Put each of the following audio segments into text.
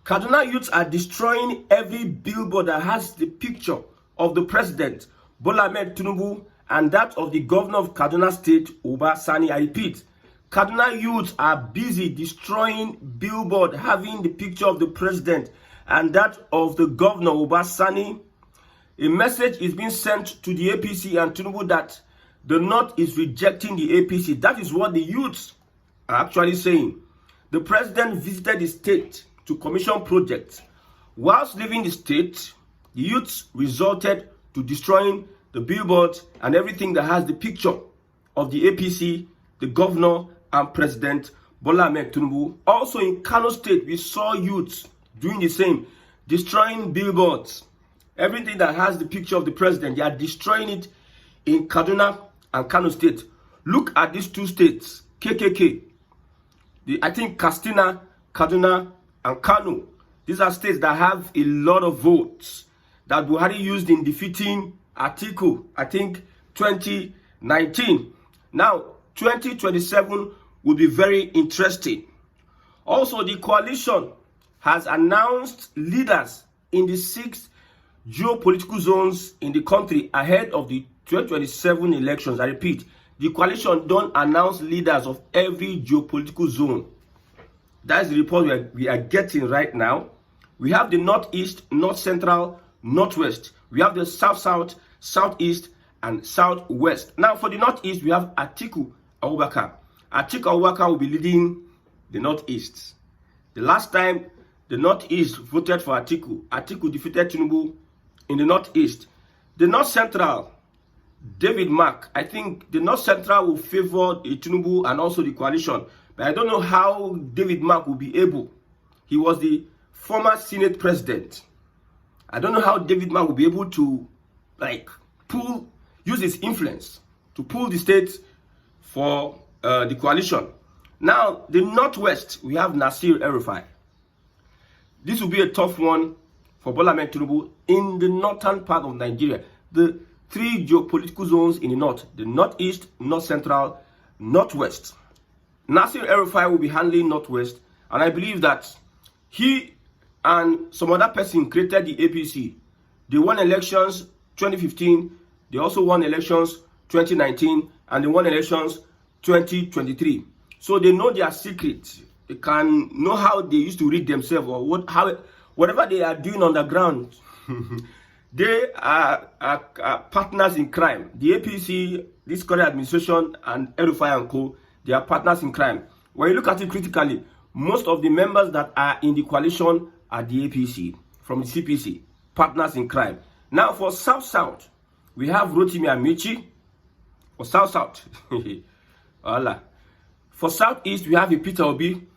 Kaduna youths are destroying every billboard that has the picture of the president, Bola Ahmed Tinubu, and that of the governor of Kaduna State, Uba Sani. I repeat, Kaduna youths are busy destroying billboard having the picture of the president and that of the governor, Uba Sani. A message is being sent to the APC and Tinubu that the North is rejecting the APC. That is what the youths are actually saying. The president visited the state to commission projects. Whilst leaving the state, the youths resorted to destroying the billboards and everything that has the picture of the APC, the governor, and President Bola Ahmed Tinubu. Also in Kano State, we saw youths doing the same, destroying billboards. Everything that has the picture of the president, they are destroying it in Kaduna and Kano State. Look at these two states, KKK. I think Katsina, Kaduna, and Kano. These are states that have a lot of votes that Buhari used in defeating Atiku, I think 2019. Now, 2027 will be very interesting. Also, the coalition has announced leaders in the 6 geopolitical zones in the country ahead of the 2027 elections. I repeat, the coalition don't announce leaders of every geopolitical zone. That's the report we are getting right now. We have the Northeast, North Central, Northwest. We have the South-South, Southeast, and Southwest. Now, for the Northeast, we have Atiku Abubakar. Atiku Abubakar will be leading the Northeast. The last time the Northeast voted for Atiku, Atiku defeated Tinubu in the Northeast. The North Central, David Mark. I think the North Central will favor Tinubu and also the coalition. But I don't know how David Mark will be able. He was the former Senate president. I don't know how David Mark will be able to use his influence to pull the states for the coalition. Now, the Northwest, we have Rufai. This will be a tough one for Bola Ahmed Tinubu in the northern part of Nigeria. The 3 geopolitical zones in the north, the Northeast, North Central, Northwest. Rufai will be handling Northwest, and I believe that he and some other person created the APC. They won elections 2015, they also won elections 2019, and they won elections 2023. So they know their secret. They can know how they used to read themselves or whatever they are doing on the ground. They are partners in crime. The APC, this current administration, and Rufai and Co., they are partners in crime. When you look at it critically, most of the members that are in the coalition are the APC, from the CPC, partners in crime. Now for South-South, we have Amaechi. For South-South, for Southeast, we have Peter Obi.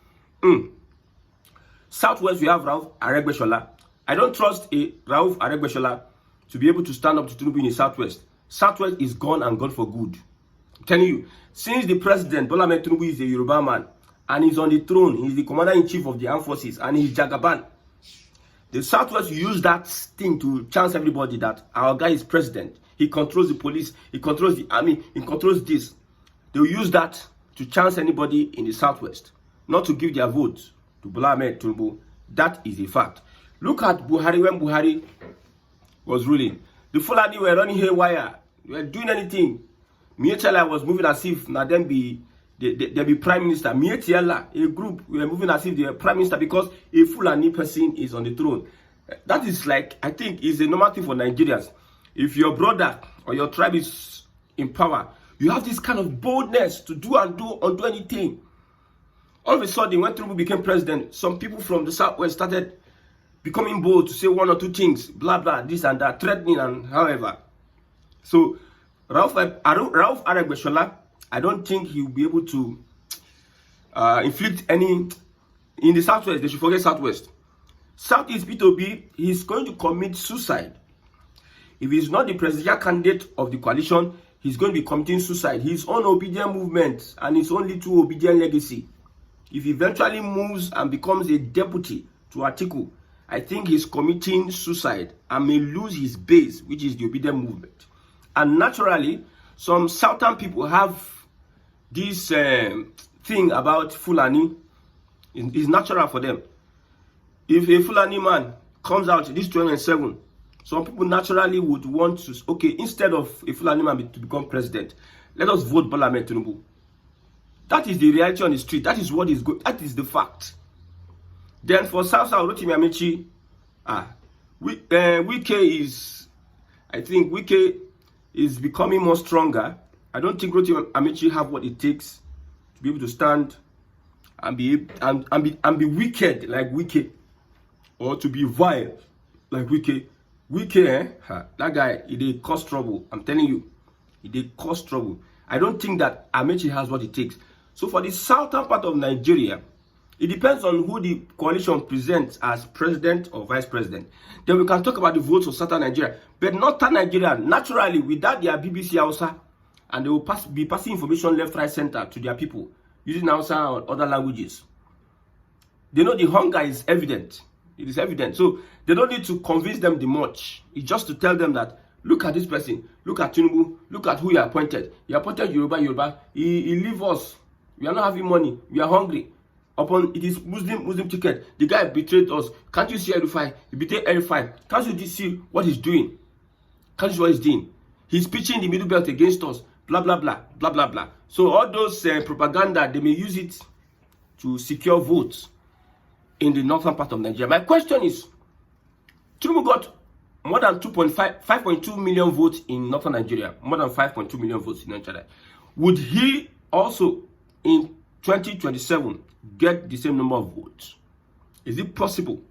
Southwest, we have Rauf Aregbesola. I don't trust Rauf Aregbesola to be able to stand up to Tinubu in the Southwest. Southwest is gone and gone for good. I'm telling you, since the president, Bola Ahmed Tinubu, is a Yoruba man, and he's on the throne, he's the commander-in-chief of the armed forces, and he's Jagaban. The Southwest use that thing to chance everybody that our guy is president. He controls the police, he controls the army, he controls this. They'll use that to chance anybody in the Southwest, not to give their votes to Bola Ahmed Tinubu. That is a fact. Look at Buhari when Buhari was ruling. The Fulani were running haywire. They were doing anything. Mietiala was moving as if now them be prime minister. Mietiala, a group, were moving as if they were prime minister because a Fulani person is on the throne. That is I think, is a normal thing for Nigerians. If your brother or your tribe is in power, you have this kind of boldness to do anything. All of a sudden, when Tinubu became president, some people from the Southwest started becoming bold to say 1 or 2 things, blah, blah, this and that, threatening and however. So, Rauf Aregbesola, I don't think he will be able to inflict any. In the Southwest, they should forget Southwest. Southeast, Peter Obi, he's going to commit suicide. If he's not the presidential candidate of the coalition, he's going to be committing suicide. His own obedient movement and his own little obedient legacy. If he eventually moves and becomes a deputy to Atiku, I think he's committing suicide and may lose his base, which is the obedient movement. And naturally, some southern people have this thing about Fulani. It's natural for them. If a Fulani man comes out this 2007, some people naturally would want to, okay, instead of a Fulani man to become president, let us vote Bola Ahmed Tinubu. That is the reality on the street. That is what is good. That is the fact. Then for South Rotimi Amaechi, Wike is, I think Wike is becoming more stronger. I don't think Rotimi Amaechi have what it takes to be able to stand and be wicked like Wike, or to be vile like Wike. Wike, that guy, he did cause trouble. I'm telling you, he did cause trouble. I don't think that Amaechi has what it takes. So for the southern part of Nigeria, it depends on who the coalition presents as president or vice president. Then we can talk about the votes of southern Nigeria. But northern Nigeria, naturally, without their BBC Hausa, and they will be passing information left, right, center to their people using Hausa or other languages. They know the hunger is evident. It is evident. So they don't need to convince them the much. It's just to tell them that, look at this person, look at Tinubu, look at who he appointed. He appointed Yoruba. He leave us. We are not having money. We are hungry. Upon it is Muslim ticket. The guy betrayed us. Can't you see Rufai? He betrayed Rufai. Can't you see what he's doing? Can't you see what he's doing? He's pitching the middle belt against us. Blah blah blah blah blah blah. So all those propaganda, they may use it to secure votes in the northern part of Nigeria. My question is, Tinubu got more than 5.2 million votes in northern Nigeria. More than 5.2 million votes in Nigeria. Would he also in 2027 get the same number of votes? Is it possible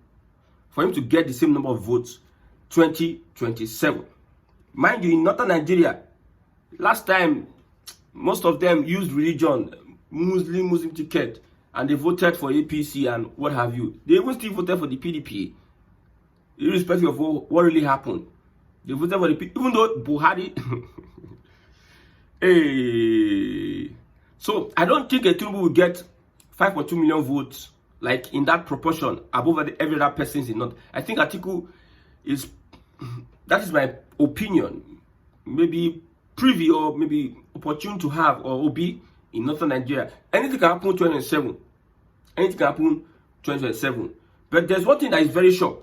for him to get the same number of votes 2027? Mind you, in northern Nigeria, last time most of them used religion, Muslim ticket, and they voted for APC and what have you. They even still voted for the PDP, irrespective of what really happened. They voted for the PDP, even though Buhari. Hey. So I don't think Tinubu will get 5.2 million votes, like in that proportion, above every other person in North. I think Atiku is, that is my opinion, maybe privy or maybe opportune to have or be in northern Nigeria. Anything can happen 2027. Anything can happen 2027. But there's one thing that is very sure,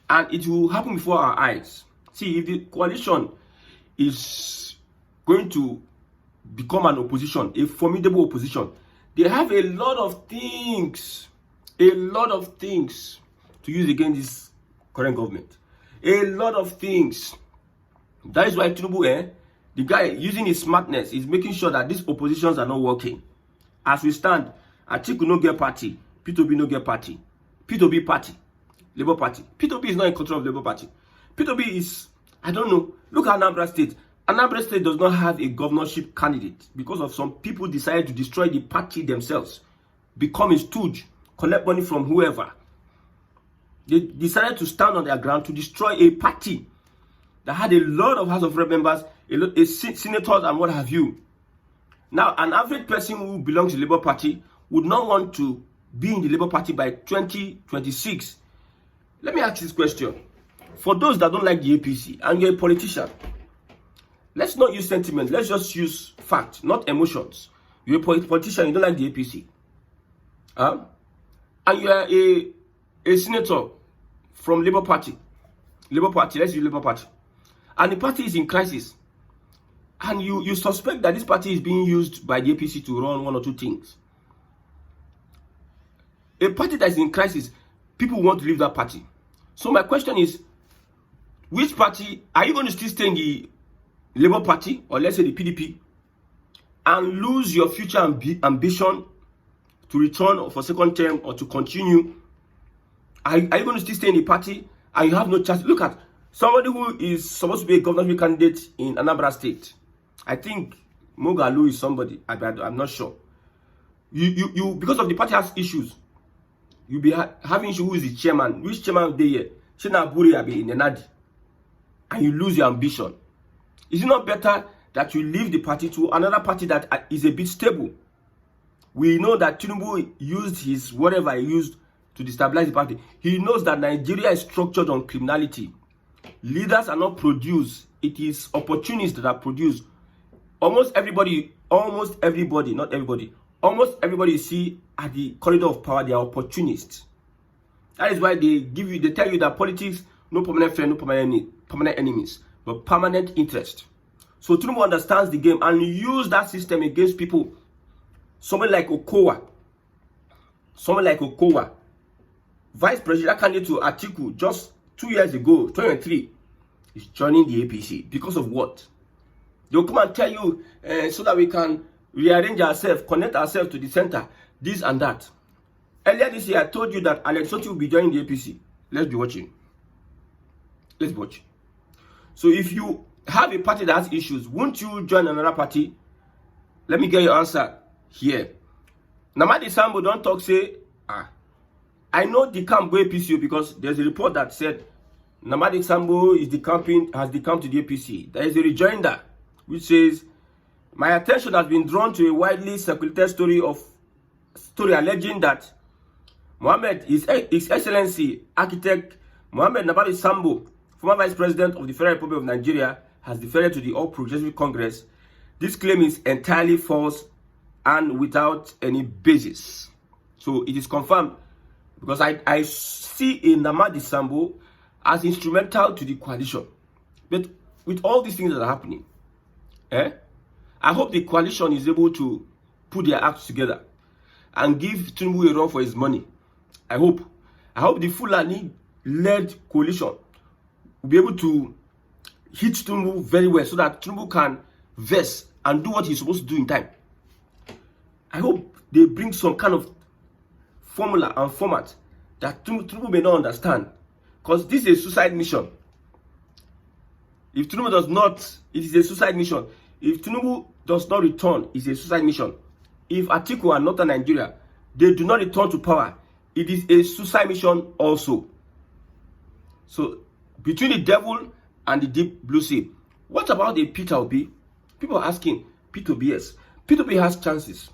and it will happen before our eyes. See, if the coalition is going to become an opposition, a formidable opposition, they have a lot of things to use against this current government. A lot of things. That is why Tinubu, the guy using his smartness, is making sure that these oppositions are not working. As we stand, Atiku no get party, P2B no get party, P2B party, Labour Party. P2B is not in control of Labour Party. P2B is, I don't know. Look at Anambra State. Anambra State does not have a governorship candidate because of some people decided to destroy the party themselves, become a stooge, collect money from whoever. They decided to stand on their ground to destroy a party that had a lot of House of Rep members, senators and what have you. Now, an average person who belongs to the Labour Party would not want to be in the Labour Party by 2026. Let me ask this question. For those that don't like the APC and you're a politician, let's not use sentiment. Let's just use fact, not emotions. You're a politician, you don't like the APC. And you are a senator from Labour Party. Let's use Labour Party. And the party is in crisis. And you suspect that this party is being used by the APC to run one or two things. A party that is in crisis, people want to leave that party. So my question is, which party, are you going to still stay in the Labour Party, or let's say the PDP, and lose your future ambition to return for second term or to continue? Are you going to still stay in the party and you have no chance? Look at somebody who is supposed to be a governorship candidate in Anambra State. I think Mogalu is somebody. I'm not sure. You because of the party has issues. You'll be having issue. Who is the chairman? Which chairman of the year? Shina Buri Abe in the Nadi, and you lose your ambition. Is it not better that you leave the party to another party that is a bit stable? We know that Tinubu used his whatever he used to destabilize the party. He knows that Nigeria is structured on criminality. Leaders are not produced. It is opportunists that are produced. Almost everybody, not everybody, almost everybody you see at the corridor of power, they are opportunists. That is why they tell you that politics, no permanent friend, no permanent enemies, but permanent interest. So Tinubu understands the game and use that system against people. Someone like Okowa, vice president candidate to Atiku just 2 years ago, 2023, is joining the APC because of what? They'll come and tell you so that we can rearrange ourselves, connect ourselves to the center, this and that. Earlier this year, I told you that Amaechi will be joining the APC. Let's be watching. Let's watch. So if you have a party that has issues, won't you join another party? Let me get your answer here. Namadi Sambo don't talk, say, I know the camp go APC because there's a report that said Namadi Sambo has decamped to the APC. There is a rejoinder which says, my attention has been drawn to a widely circulated story alleging that His Excellency Architect Mohammed Nabali Sambo, former Vice President of the Federal Republic of Nigeria, has defected to the All Progressive Congress. This claim is entirely false and without any basis. So it is confirmed because I see Namadi Sambo as instrumental to the coalition. But with all these things that are happening, I hope the coalition is able to put their acts together and give Tinubu a run for his money. I hope the Fulani-led coalition will be able to hit Tinubu very well so that Tinubu can verse and do what he's supposed to do in time. I hope they bring some kind of formula and format that Tinubu may not understand, because this is a suicide mission. If Tinubu does not, it is a suicide mission. If Tinubu does not return, it's a suicide mission. If Atiku and Northern Nigeria, they do not return to power, it is a suicide mission also. So, between the devil and the deep blue sea, what about the Peter Obi? People are asking, Peter Obi, yes. Peter Obi has chances.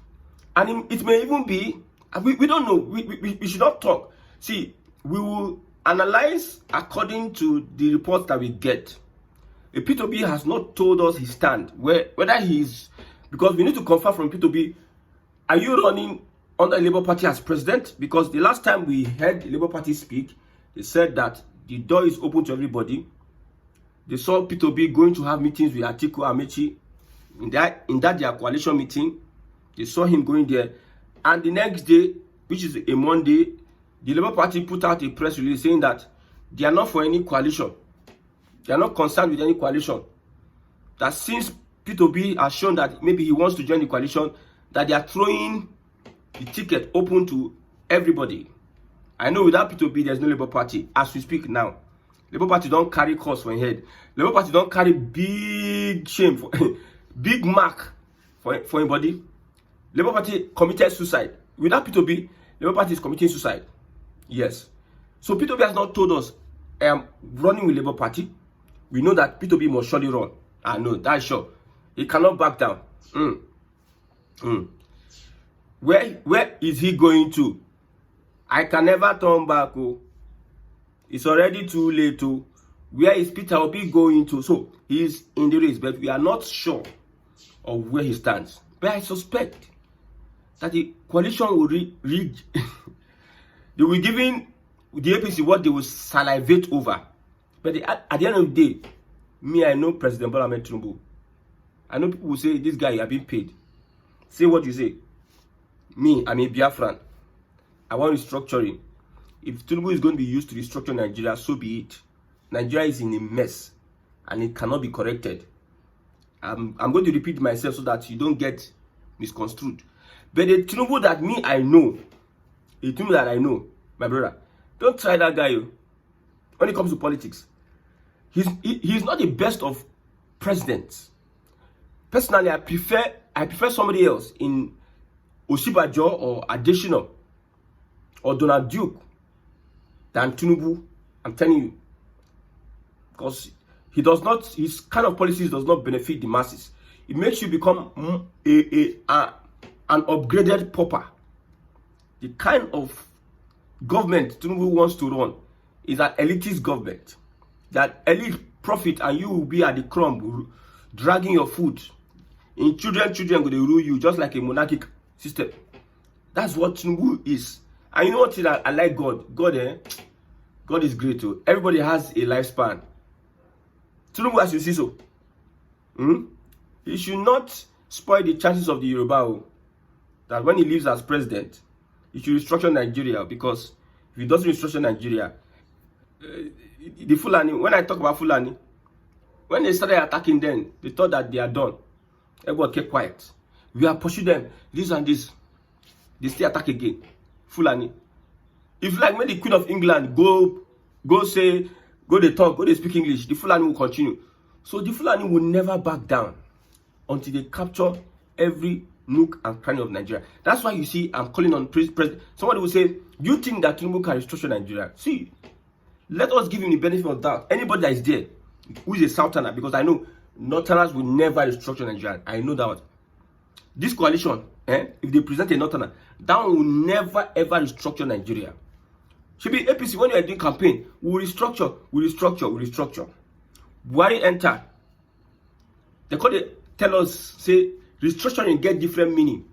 And it may even be, we don't know, we should not talk. See, we will analyze according to the reports that we get. Peter Obi has not told us his stand, whether he's, because we need to confirm from Peter Obi, are you running under the Labour Party as president? Because the last time we heard the Labour Party speak, they said that the door is open to everybody. They saw Peter Obi going to have meetings with Atiku, Amaechi, in that their coalition meeting. They saw him going there. And the next day, which is a Monday, the Labour Party put out a press release saying that they are not for any coalition. They are not concerned with any coalition. That since Peter Obi has shown that maybe he wants to join the coalition, that they are throwing the ticket open to everybody. I know without Peter Obi, there's no Labour Party. As we speak now, Labour Party don't carry cost for his head. Labour Party don't carry big shame, for big mark for anybody. Labour Party committed suicide. Without Peter Obi, Labour Party is committing suicide. Yes. So Peter Obi has not told us, I am running with Labour Party. We know that Peter Obi must surely run. I know, that's sure. He cannot back down. Where is he going to? I can never turn back. Oh. It's already too late. Oh. Where is Peter Obi going to? So he is in the race, but we are not sure of where he stands. But I suspect that the coalition will reach. They will giving the APC what they will salivate over. But at the end of the day, I know President Bola Ahmed Tinubu. I know people will say, this guy, you are being paid. Say what you say. I'm a Biafran. I want restructuring. If Tinubu is going to be used to restructure Nigeria, so be it. Nigeria is in a mess and it cannot be corrected. I'm going to repeat myself so that you don't get misconstrued. But the Tinubu that I know, my brother, don't try that guy. When it comes to politics, he's not the best of presidents. Personally, I prefer somebody else in Osibajo or Adesina or Donald Duke than Tinubu. I'm telling you, because his kind of policies does not benefit the masses. It makes you become an upgraded pauper. The kind of government Tinubu wants to run is an elitist government. That elite profit and you will be at the crumb, dragging your food. In children will they rule you just like a monarchic system. That's what Tinubu is. And you know what? I like God. God is great too. Everybody has a lifespan. Tinubu, as you see so. He should not spoil the chances of the Yoruba that when he leaves as president, he should restructure Nigeria, because if he doesn't restructure Nigeria, the Fulani, when I talk about Fulani, when they started attacking them, they thought that they are done. Everybody kept quiet. We are pursuing them, this and this. They still attack again. Fulani. If like when the Queen of England go they talk, go they speak English, the Fulani will continue. So the Fulani will never back down until they capture every nook and cranny of Nigeria. That's why you see I'm calling on president. Somebody will say, you think that Tinubu can restructure Nigeria? See, let us give him the benefit of doubt. Anybody that is there who is a Southerner, because I know Northerners will never restructure Nigeria. I know that. This coalition, if they present a Northerner, that one will never ever restructure Nigeria. Should be APC, when you are doing campaign, we restructure. Buhari enter. They tell us, say, restructuring get different meaning.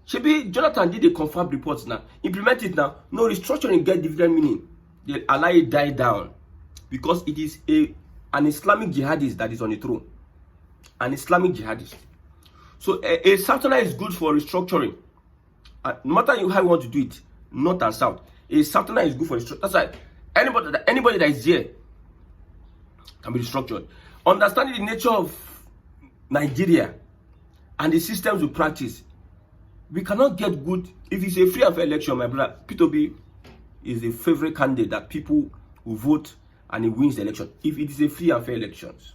Should be Jonathan did a confirmed report now. Implement it now. No, restructuring get different meaning. They allow it die down. Because it is an Islamic jihadist that is on the throne. An Islamic jihadist. So a Southerner is good for restructuring. No matter how you want to do it, North and South. A Southerner is good for restructuring. That's why anybody that is here can be restructured. Understanding the nature of Nigeria and the systems we practice, we cannot get good. If it's a free and fair election, my brother, P2B is a favorite candidate that people will vote and he wins the election. If it is a free and fair elections,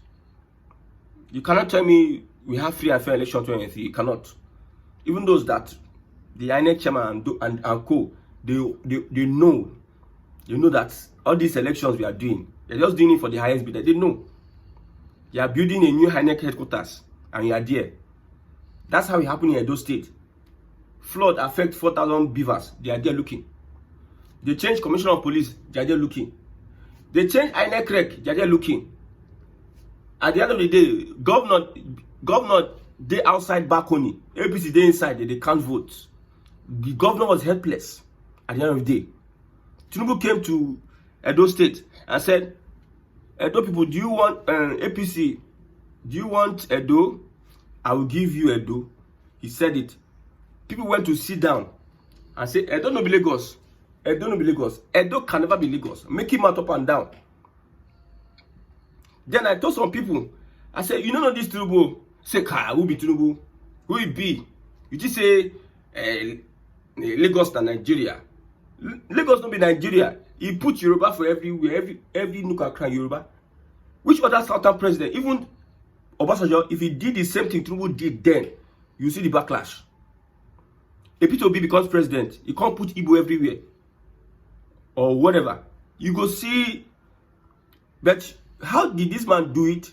you cannot tell me we have free and fair election 2023. You cannot. Even those that the INEC chairman and co, they know that all these elections we are doing, they're just doing it for the highest bidder. They know. They are building a new INEC headquarters and you are there. That's how it happened in Edo State. Flood affect 4,000 beavers. They are there looking. They change commissioner of police. They are there looking. They change INEC rec. They are there looking. At the end of the day, governor, they outside balcony. APC, they inside. They can't vote. The governor was helpless at the end of the day. Tinubu came to Edo State and said, Edo people, do you want APC? Do you want Edo? I will give you Edo. He said it. People went to sit down and say, Edo no be Lagos. Edo no be Lagos. Edo can never be Lagos. Make him out up and down. Then I told some people, I said, you don't know this Tinubu. Say, who be Tinubu? Who it be? You just say Lagos and Nigeria. Lagos don't be Nigeria. He put Yoruba for everywhere, every nook and cranny Yoruba. Which other Southern president, even Obasanjo, if he did the same thing Tinubu did then, you see the backlash. If P2B becomes president, he can't put Igbo everywhere. Or whatever. You go see. But how did this man do it?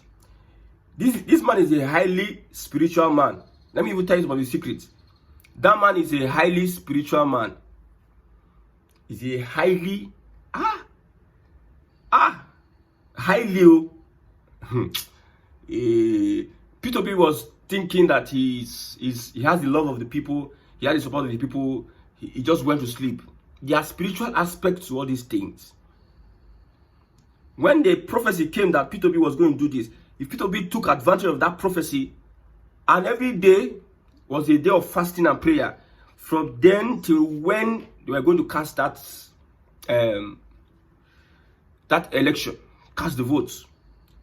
This man is a highly spiritual man. Let me even tell you about the secret. That man is a highly spiritual man. He's a highly highly P2B was thinking that he has the love of the people, he has the support of the people, he just went to sleep. There are spiritual aspects to all these things. When the prophecy came that P2B was going to do this, if P2B took advantage of that prophecy, and every day was a day of fasting and prayer, from then till when they were going to cast that election, cast the votes.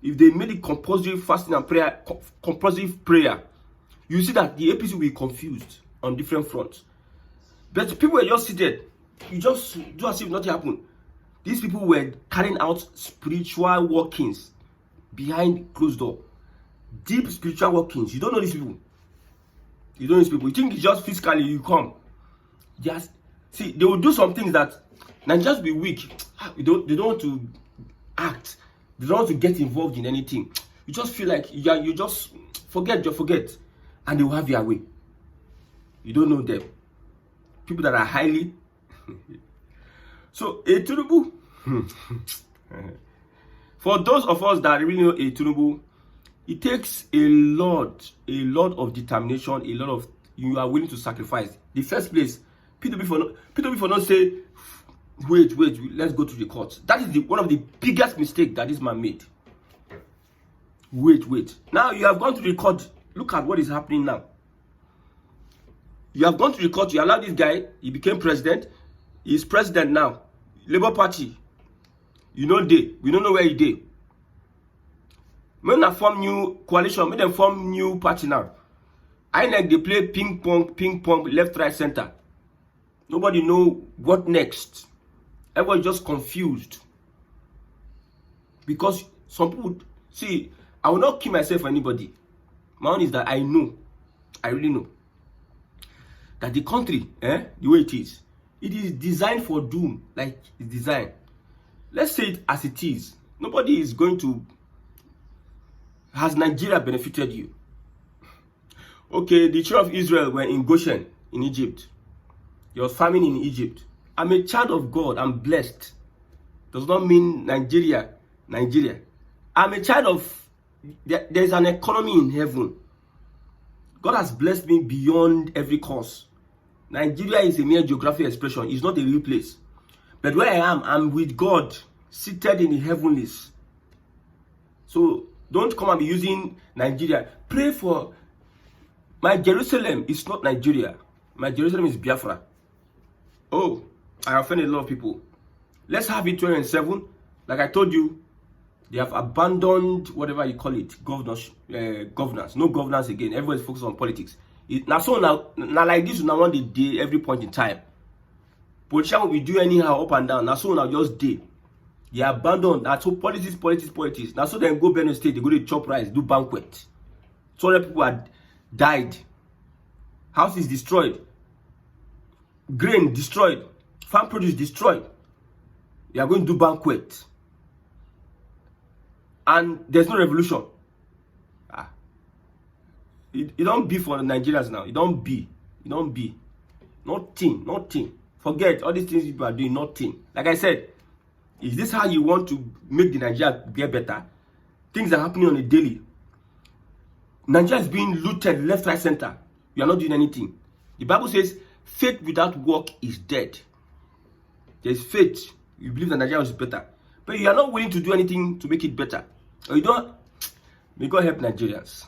If they made it compulsory fasting and prayer, compulsory prayer, you see that the APC will be confused on different fronts. But people were just seated. You just do as if nothing happened. These people were carrying out spiritual workings behind closed door. Deep spiritual workings. You don't know these people. You don't know these people. You think it's just physically you come. See, they will do some things that Nigerians will be weak. They don't want to act. They don't want to get involved in anything. You just feel like you just forget, and they will have their way. You don't know them. People that are highly. So, a Tinubu. For those of us that really know a Tinubu, it takes a lot of determination, a lot of you are willing to sacrifice. The first place, P2B for not say, wait, let's go to the court. That is one of the biggest mistakes that this man made. Wait. Now you have gone to the court. Look at what is happening now. You have gone to the court. You allowed this guy. He became president. He's president now. Labour Party. We don't know where he did. When they form new coalition, when they form new party now. INEC, they play ping pong, left, right, center. Nobody know what next. Everyone just confused. Because some people, see, I will not kill myself for anybody. My own is that I really know, that the country, the way it is designed for doom, like it's designed. Let's say it as it is. Nobody is going to. Has Nigeria benefited you? Okay, the children of Israel were in Goshen, in Egypt. There was famine in Egypt. I'm a child of God. I'm blessed. Does not mean Nigeria. I'm a child of. There's an economy in heaven. God has blessed me beyond every cause. Nigeria is a mere geographic expression. It's not a real place. But where I am, I'm with God, seated in the heavenlies. So don't come and be using Nigeria. Pray for my Jerusalem. It's not Nigeria. My Jerusalem is Biafra. Oh, I offended a lot of people. Let's have it 2007. Like I told you, they have abandoned whatever you call it, governance. No governance again. Everybody's focused on politics. Now like this, now one day, every point in time. Politicians will be do anyhow up and down. Now so now just day. They abandoned. Now so politics. Now so then go Benue State, they go to chop rice, do banquet. So many people had died. Houses destroyed. Grain destroyed. Farm produce destroyed. They are going to do banquet. And there's no revolution. It don't be for the Nigerians now. It don't be. Nothing. Forget all these things people are doing, nothing. Like I said, is this how you want to make the Nigeria get better? Things are happening on a daily. Nigeria is being looted left, right, center. You are not doing anything. The Bible says, faith without work is dead. There's faith. You believe that Nigeria is better. But you are not willing to do anything to make it better. Or you don't. May God help Nigerians.